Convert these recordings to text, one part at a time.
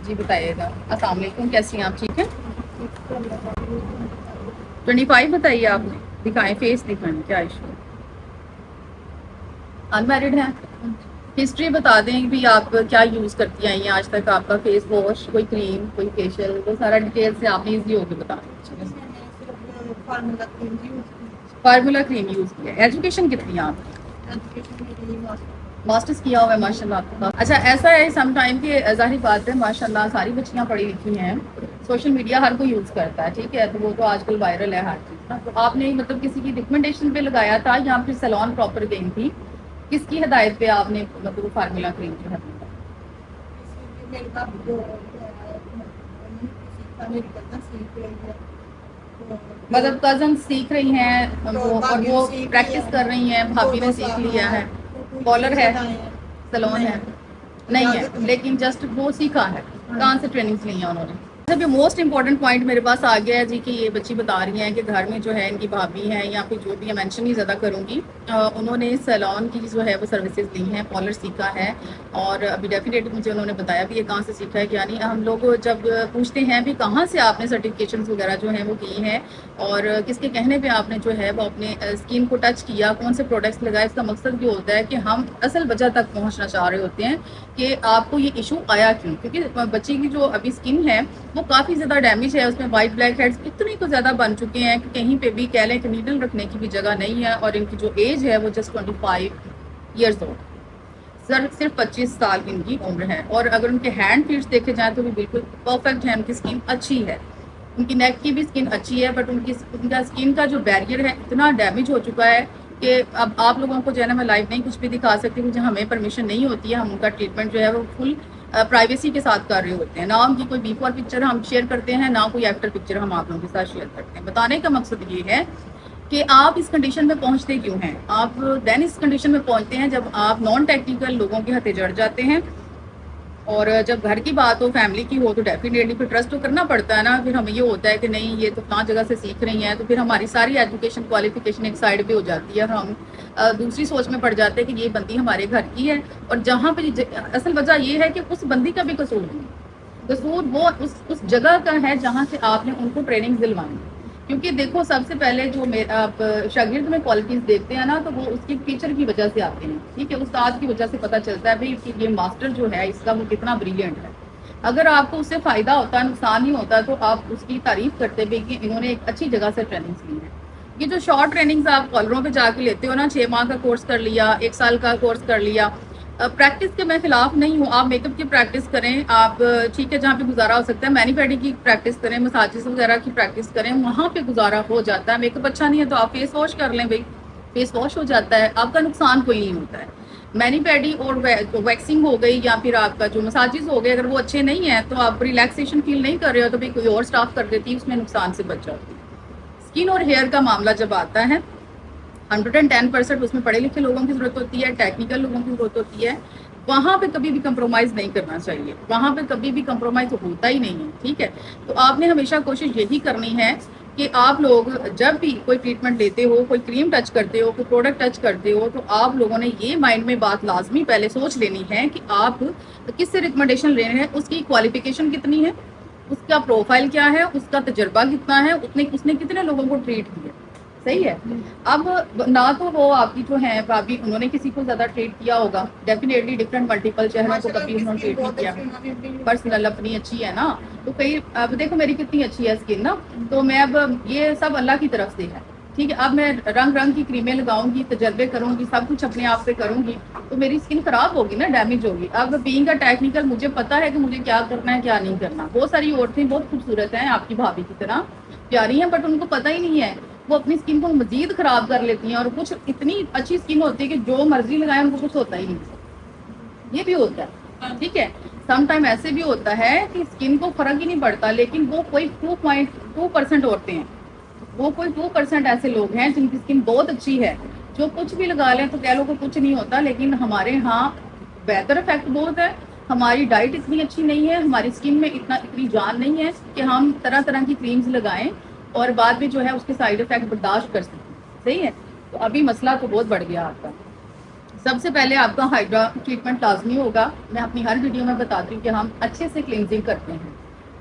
جی بتائیے گا. السلام علیکم، کیسی ہیں آپ؟ ٹھیک ہیں. 25 بتائیے آپ نے. دکھائیں فیس دکھائیں، کیا ایشو؟ ان میرڈ ہیں. ہسٹری بتا دیں بھی آپ کیا یوز کرتی آئی ہیں آج تک. آپ کا فیس واش، کوئی کریم، کوئی فیشیل، وہ سارا ڈیٹیل سے آپ نے ایزی ہو کے بتا دیں. فارمولا کریم یوز کیا. ایجوکیشن کتنی ہے آپ کی؟ ماسٹرز کیا ہوا ہے ماشاء اللہ آپ کا. اچھا ایسا ہے سم ٹائم کہ ظاہر بات ہے ماشاء اللہ ساری بچیاں پڑھی لکھی ہیں، سوشل میڈیا ہر کوئی یوز کرتا ہے، ٹھیک ہے، تو وہ تو آج کل وائرل ہے ہر چیز نا. تو آپ نے مطلب کسی کی ریکمنڈیشن پہ لگایا تھا یا پھر سیلون پراپر گئی تھی؟ کس کی ہدایت پہ آپ نے مطلب فارمولا کریم جو ہے مطلب کزن سیکھ رہی ہیں وہ، اور وہ پریکٹس کر رہی ہیں، بھابھی نے سیکھ لیا ہے، کالر ہے، سلون ہے نہیں ہے، لیکن جسٹ وہ سیکھا ہے. کہاں سے ٹریننگز لی ہیں انہوں نے؟ جب یہ موسٹ امپورٹنٹ پوائنٹ میرے پاس آ گیا ہے جی کہ یہ بچی بتا رہی ہیں کہ گھر میں جو ہے ان کی بھابھی ہیں یا پھر جو بھی مینشن نہیں زیادہ کروں گی، انہوں نے سیلون کی جو ہے وہ سروسز لی ہیں، پارلر سیکھا ہے. اور ابھی ڈیفینیٹلی مجھے انہوں نے بتایا بھی یہ کہاں سے سیکھا ہے کیا نہیں. ہم لوگ جب پوچھتے ہیں بھی کہاں سے آپ نے سرٹیفکیشنز وغیرہ جو ہیں وہ کی ہیں اور کس کے کہنے پہ آپ نے جو ہے وہ اپنے اسکن کو ٹچ کیا، کون سے پروڈکٹس لگائے، اس کا مقصد یہ ہوتا ہے کہ ہم اصل وجہ تک پہنچنا چاہ رہے ہوتے ہیں کہ آپ کو یہ ایشو آیا کیوں. کیونکہ بچی کی جو ابھی اسکن ہے وہ کافی زیادہ ڈیمیج ہے، اس میں وائٹ بلیک ہیڈز اتنی کو زیادہ بن چکے ہیں کہ کہیں پہ بھی کہہ لیں کہ نیڈل رکھنے کی بھی جگہ نہیں ہے. اور ان کی جو ایج ہے وہ جسٹ 25 ایئرز اولڈ، صرف 25 سال ان کی عمر ہے. اور اگر ان کے ہینڈ فیٹس دیکھے جائیں تو بھی بالکل پرفیکٹ ہے، ان کی اسکن اچھی ہے، ان کی نیک کی بھی اسکن اچھی ہے، بٹ ان کا اسکن کا جو بیریئر ہے اتنا ڈیمیج ہو چکا ہے کہ اب آپ لوگوں کو جو ہے نا میں لائیو نہیں کچھ بھی دکھا سکتی ہوں، ہمیں پرمیشن نہیں ہوتی ہے. ہم ان کا ٹریٹمنٹ جو ہے وہ فل پرائیویسی کے ساتھ کر رہے ہوتے ہیں. نہ ان کی کوئی بیفور پکچر ہم شیئر کرتے ہیں، نہ کوئی ایفٹر پکچر ہم آپ لوگوں کے ساتھ شیئر کرتے ہیں. بتانے کا مقصد یہ ہے کہ آپ اس کنڈیشن میں پہنچتے کیوں ہیں. آپ دین اس کنڈیشن میں پہنچتے ہیں جب آپ نان ٹیکنیکل لوگوں کے ہاتھے جڑ جاتے ہیں. اور جب گھر کی بات ہو، فیملی کی ہو، تو ڈیفینیٹلی پھر ٹرسٹ تو کرنا پڑتا ہے نا. پھر ہمیں یہ ہوتا ہے کہ نہیں یہ تو کہاں جگہ سے سیکھ رہی ہیں، تو پھر ہماری ساری ایجوکیشن کوالیفیکیشن ایک سائڈ پہ ہو جاتی ہے اور ہم دوسری سوچ میں پڑ جاتے ہیں کہ یہ بندی ہمارے گھر کی ہے. اور جہاں پہ اصل وجہ یہ ہے کہ اس بندی کا بھی قصور نہیں، قصور وہ اس جگہ کا ہے جہاں سے آپ نے ان کو ٹریننگ دلوانی. کیونکہ دیکھو سب سے پہلے جو آپ شاگرد میں کوالٹیز دیکھتے ہیں نا تو وہ اس کی ٹیچر کی وجہ سے آتے ہیں، ٹھیک ہے، استاد کی وجہ سے پتہ چلتا ہے بھائی کہ یہ ماسٹر جو ہے اس کا وہ کتنا بریلینٹ ہے. اگر آپ کو اس سے فائدہ ہوتا ہے، نقصان نہیں ہوتا، تو آپ اس کی تعریف کرتے بھی کہ انہوں نے ایک اچھی جگہ سے ٹریننگز لی ہے. یہ جو شارٹ ٹریننگز آپ کالروں پہ جا کے لیتے ہو نا، 6 ماہ کا کورس کر لیا، 1 سال کا کورس کر لیا، پریکٹس کے میں خلاف نہیں ہوں. آپ میک اپ کی پریکٹس کریں، آپ ٹھیک ہے جہاں پہ گزارا ہو سکتا ہے مینی پیڈی کی پریکٹس کریں، مساجز وغیرہ کی پریکٹس کریں، وہاں پہ گزارا ہو جاتا ہے. میک اپ اچھا نہیں ہے تو آپ فیس واش کر لیں بھائی، فیس واش ہو جاتا ہے، آپ کا نقصان کوئی نہیں ہوتا ہے. مینی پیڈی اور ویکسنگ ہو گئی یا پھر آپ کا جو مساجز ہو گئے، اگر وہ اچھے نہیں ہیں تو آپ ریلیکسیشن فیل نہیں کر رہے ہو تو بھی کوئی اور سٹاف کر دیتی ہے، اس میں نقصان سے بچ جاتی ہے. اسکن اور ہیئر کا معاملہ جب آتا ہے 110% اس میں پڑھے لکھے لوگوں کی ضرورت ہوتی ہے، ٹیکنیکل لوگوں کی ضرورت ہوتی ہے. وہاں پہ کبھی بھی کمپرومائز نہیں کرنا چاہیے، وہاں پہ کبھی بھی کمپرومائز ہوتا ہی نہیں ہے، ٹھیک ہے. تو آپ نے ہمیشہ کوشش یہی کرنی ہے کہ آپ لوگ جب بھی کوئی ٹریٹمنٹ لیتے ہو، کوئی کریم ٹچ کرتے ہو، کوئی پروڈکٹ ٹچ کرتے ہو، تو آپ لوگوں نے یہ مائنڈ میں بات لازمی پہلے سوچ لینی ہے کہ آپ کس سے ریکمنڈیشن لے رہے ہیں، اس کی کوالیفیکیشن کتنی ہے، اس کا پروفائل کیا ہے، اس کا تجربہ کتنا ہے، اس نے کتنے لوگوں کو ٹریٹ کیا. صحیح ہے. اب نہ تو وہ آپ کی جو ہیں بھابھی انہوں نے کسی کو زیادہ ٹریٹ کیا ہوگا، ڈیفینیٹلی ڈفرینٹ ملٹیپل چہروں کو کبھی انہوں نے ٹریٹ نہیں کیا. پرسنل اپنی اچھی ہے نا، تو کئی اب دیکھو میری کتنی اچھی ہے اسکن نا، تو میں اب یہ سب اللہ کی طرف سے ہے، ٹھیک ہے. اب میں رنگ کی کریمیں لگاؤں گی، تجربے کروں گی، سب کچھ اپنے آپ پہ کروں گی تو میری اسکن خراب ہوگی نا، ڈیمیج ہوگی. اب بینگ کا ٹیکنیکل مجھے پتا ہے کہ مجھے کیا کرنا ہے کیا نہیں کرنا. بہت ساری عورتیں بہت خوبصورت ہیں آپ کی بھابھی کی طرح پیاری ہیں، بٹ ان کو پتہ ہی نہیں ہے، وہ اپنی اسکن کو مزید خراب کر لیتی ہیں. اور کچھ اتنی اچھی اسکن ہوتی ہے کہ جو مرضی لگائیں ان کو کچھ ہوتا ہی نہیں. یہ بھی ہوتا ہے، ٹھیک ہے. سم ٹائم ایسے بھی ہوتا ہے کہ اسکن کو فرق ہی نہیں پڑتا، لیکن وہ کوئی 2.2% عورتیں ہیں، وہ کوئی 2% ایسے لوگ ہیں جن کی اسکن بہت اچھی ہے، جو کچھ بھی لگا لیں تو کہہ لو کہ کچھ نہیں ہوتا. لیکن ہمارے ہاں بہتر افیکٹ بہت ہے، ہماری ڈائٹ اتنی اچھی نہیں ہے، ہماری اسکن میں اتنی جان نہیں ہے کہ ہم طرح طرح کی کریمز لگائیں اور بعد میں جو ہے اس کے سائیڈ افیکٹ برداشت کر سکیں. صحیح ہے. تو ابھی مسئلہ تو بہت بڑھ گیا آپ کا. سب سے پہلے آپ کا ہائیڈرا ٹریٹمنٹ لازمی ہوگا. میں اپنی ہر ویڈیو میں بتاتی ہوں کہ ہم اچھے سے کلینزنگ کرتے ہیں.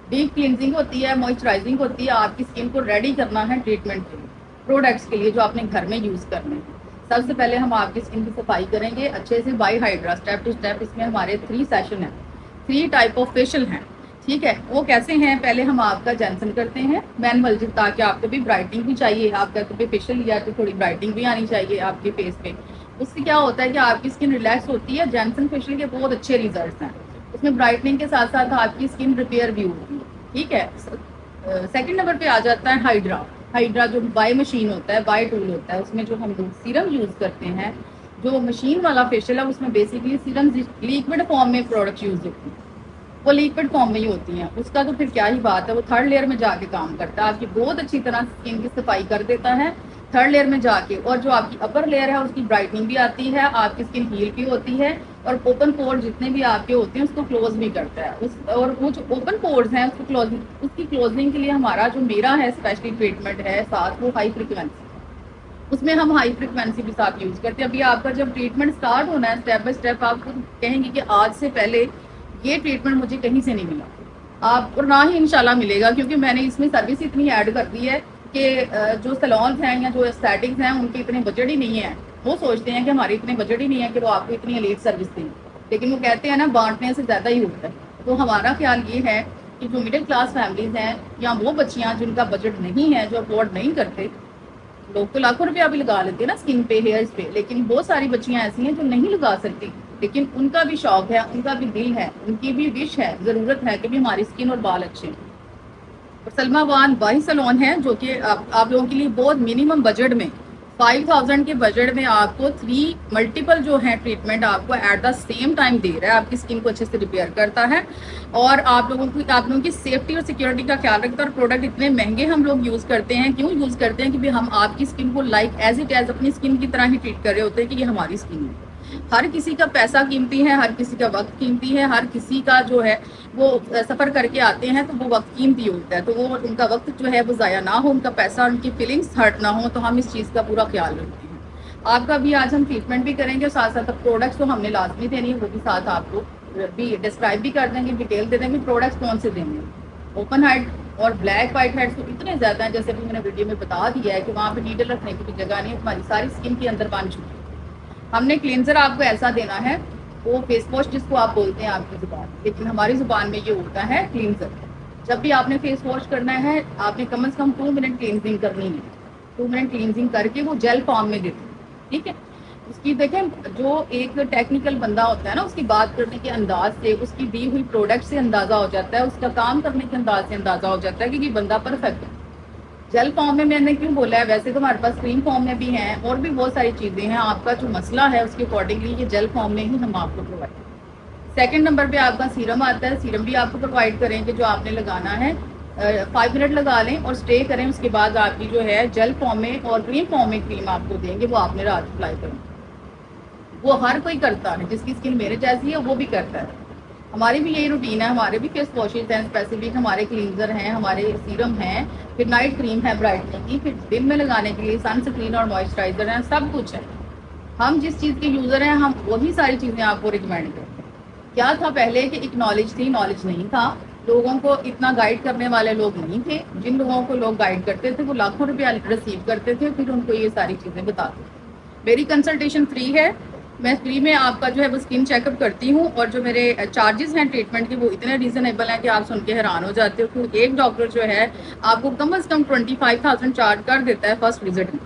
ڈیپ کلینزنگ ہوتی ہے, موئسچرائزنگ ہوتی ہے. آپ کی اسکن کو ریڈی کرنا ہے ٹریٹمنٹ کے لیے, پروڈکٹس کے لیے جو آپ نے گھر میں یوز کرنے ہیں. سب سے پہلے ہم آپ کی اسکن کی صفائی کریں گے اچھے سے by hydra, step to step. اس میں ہمارے 3 سیشن ہیں, 3 ٹائپ آف فیشل ہیں. ٹھیک ہے, وہ کیسے ہیں؟ پہلے ہم آپ کا جینسن کرتے ہیں مینول, تاکہ آپ کو بھی برائٹنگ بھی چاہیے, آپ کا کبھی فیشل لیا تو تھوڑی برائٹنگ بھی آنی چاہیے آپ کے فیس پہ. اس سے کیا ہوتا ہے کہ آپ کی اسکن ریلیکس ہوتی ہے. جینسن فیشل کے بہت اچھے ریزلٹس ہیں. اس میں برائٹننگ کے ساتھ ساتھ آپ کی اسکن ریپیئر بھی ہوتی ہے. ٹھیک ہے. سیکنڈ نمبر پہ آ جاتا ہے ہائیڈرا. ہائیڈرا جو بائی مشین ہوتا ہے, بائی ٹول ہوتا ہے. اس میں جو ہم لوگ سیرم یوز کرتے ہیں, جو مشین والا فیشل ہے اس میں بیسکلی سیرم لیکوڈ فارم میں پروڈکٹ یوز ہوتی ہیں, وہ لیکوڈ فارم میں ہی ہوتی ہیں. اس کا تو پھر کیا ہی بات ہے, وہ تھرڈ لیئر میں جا کے کام کرتا ہے, آپ کی بہت اچھی طرح اسکن کی صفائی کر دیتا ہے تھرڈ لیئر میں جا کے. اور جو آپ کی اپر لیئر ہے اس کی برائٹنگ بھی آتی ہے, آپ کی اسکن ہیل بھی ہوتی ہے, اور اوپن پور جتنے بھی آپ کے ہوتے ہیں اس کو کلوز بھی کرتا ہے. اور وہ جو اوپن پورز ہیں اس کی کلوزنگ کے لیے ہمارا جو میرا ہے اسپیشلی ٹریٹمنٹ ہے ساتھ, وہ ہائی فریکوینسی. اس میں ہم ہائی فریکوینسی بھی ساتھ یوز کرتے ہیں. ابھی آپ کا جب ٹریٹمنٹ اسٹارٹ ہونا ہے اسٹیپ بائی اسٹیپ, آپ کو کہیں گے کہ آج سے پہلے یہ ٹریٹمنٹ مجھے کہیں سے نہیں ملا آپ اور نہ ہی انشاءاللہ ملے گا, کیونکہ میں نے اس میں سروس اتنی ایڈ کر دی ہے کہ جو سیلونز ہیں یا جو اسٹیٹکس ہیں ان کے اتنے بجٹ ہی نہیں ہیں. وہ سوچتے ہیں کہ ہمارے اتنے بجٹ ہی نہیں ہے کہ وہ آپ کو اتنی لیٹ سروس دیں, لیکن وہ کہتے ہیں نا بانٹنے سے زیادہ ہی ہوتا ہے. تو ہمارا خیال یہ ہے کہ جو مڈل کلاس فیملیز ہیں یا وہ بچیاں جن کا بجٹ نہیں ہے, جو افورڈ نہیں کرتے, لوگ تو لاکھوں روپیہ بھی لگا لیتے ہیں نا اسکن پہ, ہیئرس پہ, لیکن بہت ساری بچیاں ایسی ہیں جو نہیں لگا سکتی, لیکن ان کا بھی شوق ہے, ان کا بھی دل ہے, ان کی بھی وش ہے, ضرورت ہے کہ بھی ہماری اسکن اور بال اچھے ہیں. اور سلما وان واحد سلون ہے جو کہ آپ لوگوں کے لیے بہت منیمم بجٹ میں 5000 کے بجٹ میں آپ کو 3 ملٹیپل جو ہیں ٹریٹمنٹ آپ کو ایٹ دا سیم ٹائم دے رہا ہے. آپ کی اسکن کو اچھے سے ریپیئر کرتا ہے اور آپ لوگوں کی سیفٹی اور سیکیورٹی کا خیال رکھتا ہے. اور پروڈکٹ اتنے مہنگے ہم لوگ یوز کرتے ہیں, کیوں یوز کرتے ہیں کہ ہم آپ کی اسکن کو لائک ایز اٹ ایز اپنی اسکن کی طرح ہی ٹریٹ کر رہے ہوتے ہیں کہ یہ ہماری اسکن ہے. ہر کسی کا پیسہ قیمتی ہے, ہر کسی کا وقت قیمتی ہے, ہر کسی کا جو ہے وہ سفر کر کے آتے ہیں تو وہ وقت قیمتی ہوتا ہے, تو وہ ان کا وقت جو ہے وہ ضائع نہ ہو, ان کا پیسہ, ان کی فیلنگس ہرٹ نہ ہو, تو ہم اس چیز کا پورا خیال رکھتے ہیں. آپ کا بھی آج ہم ٹریٹمنٹ بھی کریں گے, ساتھ ساتھ پروڈکٹس تو ہم نے لازمی دینی ہے, وہ بھی ساتھ آپ کو بھی ڈسکرائب بھی کر دیں گے, ڈیٹیل دے دیں گے پروڈکٹس کون سے دیں گے. اوپن ہیڈ اور بلیک وائٹ ہیڈ تو اتنے زیادہ ہیں, جیسے بھی میں نے ویڈیو میں بتا دیا ہے کہ وہاں پہ نیڈل رکھنے کی بھی جگہ نہیں, ہماری ساری اسکن کے اندر بن چکی ہے. ہم نے کلینزر آپ کو ایسا دینا ہے, وہ فیس واش جس کو آپ بولتے ہیں آپ کی زبان, لیکن ہماری زبان میں یہ ہوتا ہے کلینزر. جب بھی آپ نے فیس واش کرنا ہے, آپ نے کم از کم 2 منٹ کلینزنگ کرنی ہے. 2 منٹ کلینزنگ کر کے وہ جیل فارم میں دیتے ہیں. ٹھیک ہے. اس کی دیکھیں جو ایک ٹیکنیکل بندہ ہوتا ہے نا, اس کی بات کرنے کے انداز سے, اس کی دی ہوئی پروڈکٹ سے اندازہ ہو جاتا ہے, اس کا کام کرنے کے انداز سے اندازہ ہو جاتا ہے کہ یہ بندہ پرفیکٹ ہے. جیل فارم میں نے کیوں بولا ہے, ویسے تو ہمارے پاس کریم فارم میں بھی ہیں اور بھی بہت ساری چیزیں ہیں. آپ کا جو مسئلہ ہے اس کے اکارڈنگلی یہ جیل فارم میں ہی ہم آپ کو پرووائڈ کریں. سیکنڈ نمبر پہ آپ کا سیرم آتا ہے, سیرم بھی آپ کو پرووائڈ کریں گے جو آپ نے لگانا ہے. 5 منٹ لگا لیں اور اسٹے کریں, اس کے بعد آپ کی جو ہے جیل فارم میں اور کریم فارم میں کریم آپ کو دیں گے, وہ آپ نے رات اپلائی کریں. وہ ہر کوئی کرتا ہے, جس کی اسکن میرے جیسی ہے وہ بھی کرتا ہے. ہماری بھی یہی روٹین ہے, ہمارے بھی فیس واشز ہیں اسپیسیفک, ہمارے کلینزر ہیں, ہمارے سیرم ہیں, پھر نائٹ کریم ہے برائٹنگ کی, پھر دن میں لگانے کے لیے سن سکرین اور موئسچرائزر ہیں, سب کچھ ہے. ہم جس چیز کے یوزر ہیں ہم وہی ساری چیزیں آپ کو ریکمینڈ کرتے ہیں. کیا تھا پہلے کہ ایک نالج تھی, نالج نہیں تھا, لوگوں کو اتنا گائیڈ کرنے والے لوگ نہیں تھے. جن لوگوں کو لوگ گائیڈ کرتے تھے وہ لاکھوں روپیہ ریسیو کرتے تھے, پھر ان کو یہ ساری چیزیں بتاتے تھے. میری کنسلٹیشن فری ہے, میں فری میں آپ کا جو ہے وہ اسکن چیک اپ کرتی ہوں, اور جو میرے چارجز ہیں ٹریٹمنٹ کے وہ اتنے ریزنیبل ہیں کہ آپ سن کے حیران ہو جاتے ہو. کہ ایک ڈاکٹر جو ہے آپ کو کم از کم 25,000 چارج کر دیتا ہے فرسٹ وزٹ میں.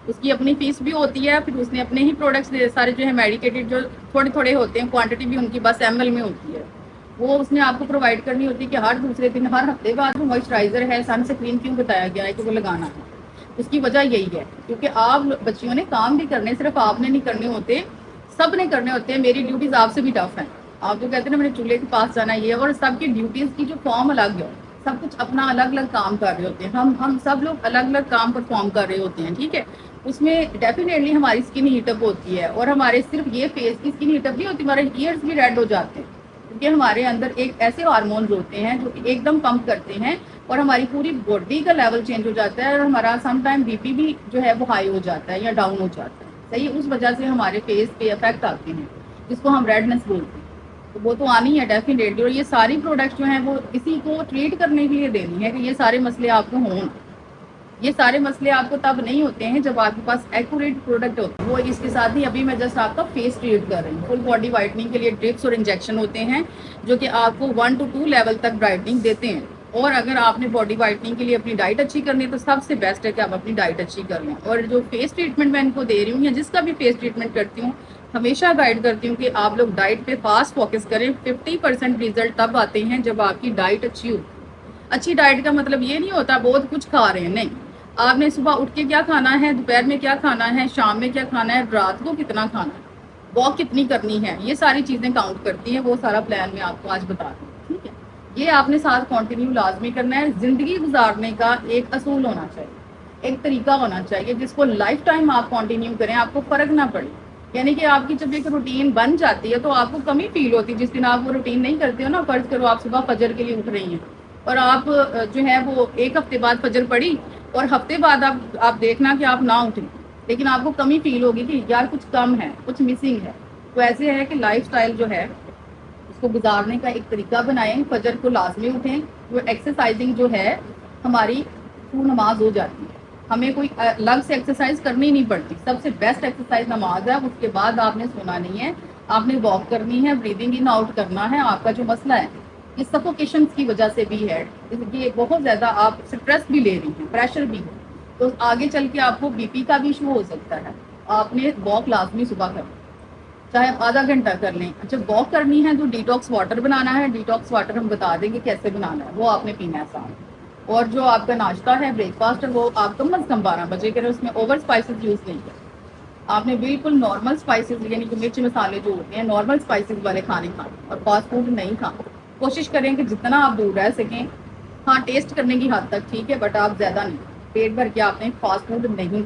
اس کی اپنی فیس بھی ہوتی ہے, پھر اس نے اپنے ہی پروڈکٹس سارے جو ہے میڈیکیٹڈ جو تھوڑے تھوڑے ہوتے ہیں, کوانٹٹی بھی ان کی بس ML میں ہوتی ہے, وہ اس نے آپ کو پرووائڈ کرنی ہوتی ہے کہ ہر دوسرے دن, ہر ہفتے بعد. موئسچرائزر ہے, سن سکرین کیوں بتایا گیا ہے کہ وہ لگانا ہے, اس کی وجہ یہی ہے کیونکہ آپ بچیوں نے کام بھی کرنے, صرف آپ نے نہیں کرنے ہوتے, سب نے کرنے ہوتے ہیں. میری ڈیوٹیز آپ سے بھی ٹف ہیں, آپ جو کہتے ہیں نا میرے چولہے کے پاس جانا یہ ہے, اور سب کی ڈیوٹیز کی جو فارم الگ ہے, سب کچھ اپنا الگ الگ کام کر رہے ہوتے ہیں. ہم سب لوگ الگ الگ کام پرفارم کر رہے ہوتے ہیں. ٹھیک ہے. اس میں ڈیفینیٹلی ہماری اسکن ہیٹ اپ ہوتی ہے, اور ہمارے صرف یہ فیس کی اسکن ہیٹ اپ نہیں ہوتی, ہمارے ایئرس بھی ریڈ ہو جاتے ہیں, کیونکہ ہمارے اندر ایک ایسے ہارمونز ہوتے ہیں جو کہ ایک دم پمپ کرتے ہیں, اور ہماری پوری باڈی کا لیول چینج ہو جاتا ہے, اور ہمارا سم ٹائم BP بھی جو ہے وہ ہائی ہو جاتا ہے یا ڈاؤن ہو جاتا ہے. صحیح، اس وجہ سے ہمارے فیس پہ افیکٹ آتے ہیں جس کو ہم ریڈنس بولتے ہیں، تو وہ تو آنی ہے ڈیفینیٹلی. اور یہ ساری پروڈکٹس جو ہیں وہ اسی کو ٹریٹ کرنے کے لیے دینی ہے کہ یہ سارے مسئلے آپ کو ہوں. یہ سارے مسئلے آپ کو تب نہیں ہوتے ہیں جب آپ کے پاس ایکوریٹ پروڈکٹ ہوتے ہیں. وہ اس کے ساتھ ہی ابھی میں جسٹ آپ کا فیس ٹریٹ کر رہی ہوں. فل باڈی وائٹنگ کے لیے ڈرپس اور انجیکشن ہوتے ہیں جو کہ آپ کو 1 to 2 لیول تک برائٹنگ دیتے ہیں. اور اگر آپ نے باڈی وائٹنگ کے لیے اپنی ڈائٹ اچھی کرنی ہے تو سب سے بیسٹ ہے کہ آپ اپنی ڈائٹ اچھی کر لیں. اور جو فیس ٹریٹمنٹ میں ان کو دے رہی ہوں یا جس کا بھی فیس ٹریٹمنٹ کرتی ہوں ہمیشہ گائیڈ کرتی ہوں کہ آپ لوگ ڈائٹ پہ فاسٹ فوکس کریں. 50% ریزلٹ تب آتے ہیں جب آپ کی ڈائٹ اچھی ہو. اچھی ڈائٹ کا مطلب یہ نہیں ہوتا بہت کچھ کھا رہے ہیں، نہیں. آپ نے صبح اٹھ کے کیا کھانا ہے، دوپہر میں کیا کھانا ہے، شام میں کیا کھانا ہے، رات کو کتنا کھانا ہے، واک کتنی کرنی ہے، یہ ساری چیزیں کاؤنٹ کرتی ہیں. وہ سارا پلان میں آپ کو آج بتا دوں. ٹھیک ہے، یہ آپ نے ساتھ کنٹینیو لازمی کرنا ہے. زندگی گزارنے کا ایک اصول ہونا چاہیے، ایک طریقہ ہونا چاہیے جس کو لائف ٹائم آپ کنٹینیو کریں، آپ کو فرق نہ پڑے. یعنی کہ آپ کی جب ایک روٹین بن جاتی ہے تو آپ کو کمی فیل ہوتی ہے. جس دن آپ وہ روٹین نہیں کرتے ہو نا، فرض کرو آپ صبح فجر کے لیے اٹھ رہی ہیں اور آپ جو ہے وہ ایک ہفتے بعد فجر پڑی اور ہفتے بعد آپ دیکھنا کہ آپ نہ اٹھیں، لیکن آپ کو کمی فیل ہوگی کہ یار کچھ کم ہے، کچھ مسنگ ہے. تو ایسے ہے کہ لائف سٹائل جو ہے اس کو گزارنے کا ایک طریقہ بنائیں. فجر کو لازمی اٹھیں. وہ ایکسرسائزنگ جو ہے ہماری نماز ہو جاتی ہے. ہمیں کوئی الگ سے ایکسرسائز کرنی نہیں پڑتی. سب سے بیسٹ ایکسرسائز نماز ہے. اس کے بعد آپ نے سونا نہیں ہے، آپ نے واک کرنی ہے، بریدنگ ان آؤٹ کرنا ہے. آپ کا جو مسئلہ ہے یہ سفوکیشن کی وجہ سے بھی ہے، یہ بہت زیادہ آپ اسٹریس بھی لے رہی ہیں، پریشر بھی ہے، تو آگے چل کے آپ کو بی پی کا بھی ایشو ہو سکتا ہے. آپ نے واک لازمی صبح کرنا، چاہے آدھا گھنٹہ کر لیں. جب واک کرنی ہے تو ڈیٹاکس واٹر بنانا ہے. ڈیٹاکس واٹر ہم بتا دیں گے کیسے بنانا ہے، وہ آپ نے پینا ہے ساتھ. اور جو آپ کا ناشتہ ہے، بریک فاسٹ ہے، وہ آپ کم از کم 12 بجے کریں. اس میں اوور اسپائسز یوز نہیں کریں. آپ نے بالکل نارمل اسپائسز یعنی کہ مرچ مسالے جو ہوتے ہیں نارمل اسپائسز والے کھانے کھانے اور فاسٹ فوڈ نہیں کھانا. کوشش کریں کہ جتنا آپ دور رہ سکیں. ہاں ٹیسٹ کرنے کی حد تک ٹھیک ہے، بٹ آپ زیادہ نہیں. پیٹ بھر کے آپ نے فاسٹ فوڈ نہیں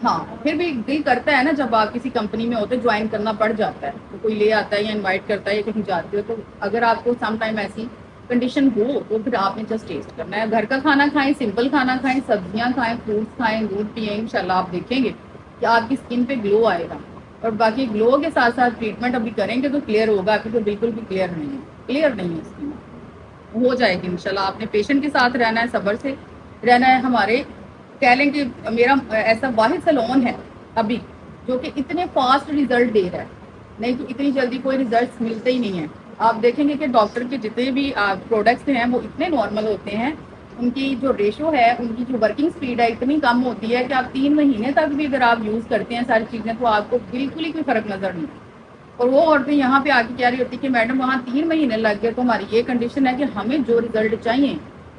ہاں پھر بھی دل کرتا ہے نا جب آپ کسی کمپنی میں ہوتے جوائن کرنا پڑ جاتا ہے، تو کوئی لے آتا ہے یا انوائٹ کرتا ہے یا کہیں جاتے ہو، تو اگر آپ کو سم ٹائم ایسی کنڈیشن ہو تو پھر آپ نے جسٹ ٹیسٹ کرنا ہے. گھر کا کھانا کھائیں، سمپل کھانا کھائیں، سبزیاں کھائیں، فروٹس کھائیں، دودھ پئیں. انشاءاللہ آپ دیکھیں گے کہ آپ کی اسکن پہ گلو آئے گا. اور باقی گلو کے ساتھ ساتھ ٹریٹمنٹ ابھی کریں گے تو کلیئر ہوگا. ابھی تو بالکل بھی کلیئر نہیں ہے اسکن. ہو جائے گی انشاءاللہ. آپ نے پیشنٹ کے ساتھ رہنا ہے، صبر سے رہنا ہے. ہمارے کہہ لیں کہ میرا ایسا واحد سیلون ہے ابھی جو کہ اتنے فاسٹ ریزلٹ دے رہا ہے، نہیں تو اتنی جلدی کوئی ریزلٹس ملتے ہی نہیں ہیں. آپ دیکھیں گے کہ ڈاکٹر کے جتنے بھی پروڈکٹس ہیں وہ اتنے نارمل ہوتے ہیں. ان کی جو ریشو ہے، ان کی جو ورکنگ سپیڈ ہے اتنی کم ہوتی ہے کہ آپ 3 مہینے تک بھی اگر آپ یوز کرتے ہیں ساری چیزیں تو آپ کو بالکل ہی کوئی فرق نظر نہیں. اور وہ عورتیں یہاں پہ آ کے کہہ رہی ہوتی کہ میڈم وہاں 3 مہینے لگ گئے تو ہماری یہ کنڈیشن ہے کہ ہمیں جو ریزلٹ چاہیے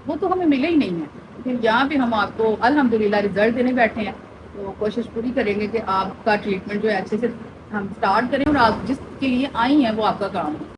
وہ تو ہمیں ملے ہی نہیں ہے. پھر یہاں پہ ہم آپ کو الحمدللہ ریزلٹ دینے بیٹھے ہیں. تو کوشش پوری کریں گے کہ آپ کا ٹریٹمنٹ جو ہے اچھے سے ہم اسٹارٹ کریں اور آپ جس کے لیے آئی ہیں وہ آپ کا کام ہے.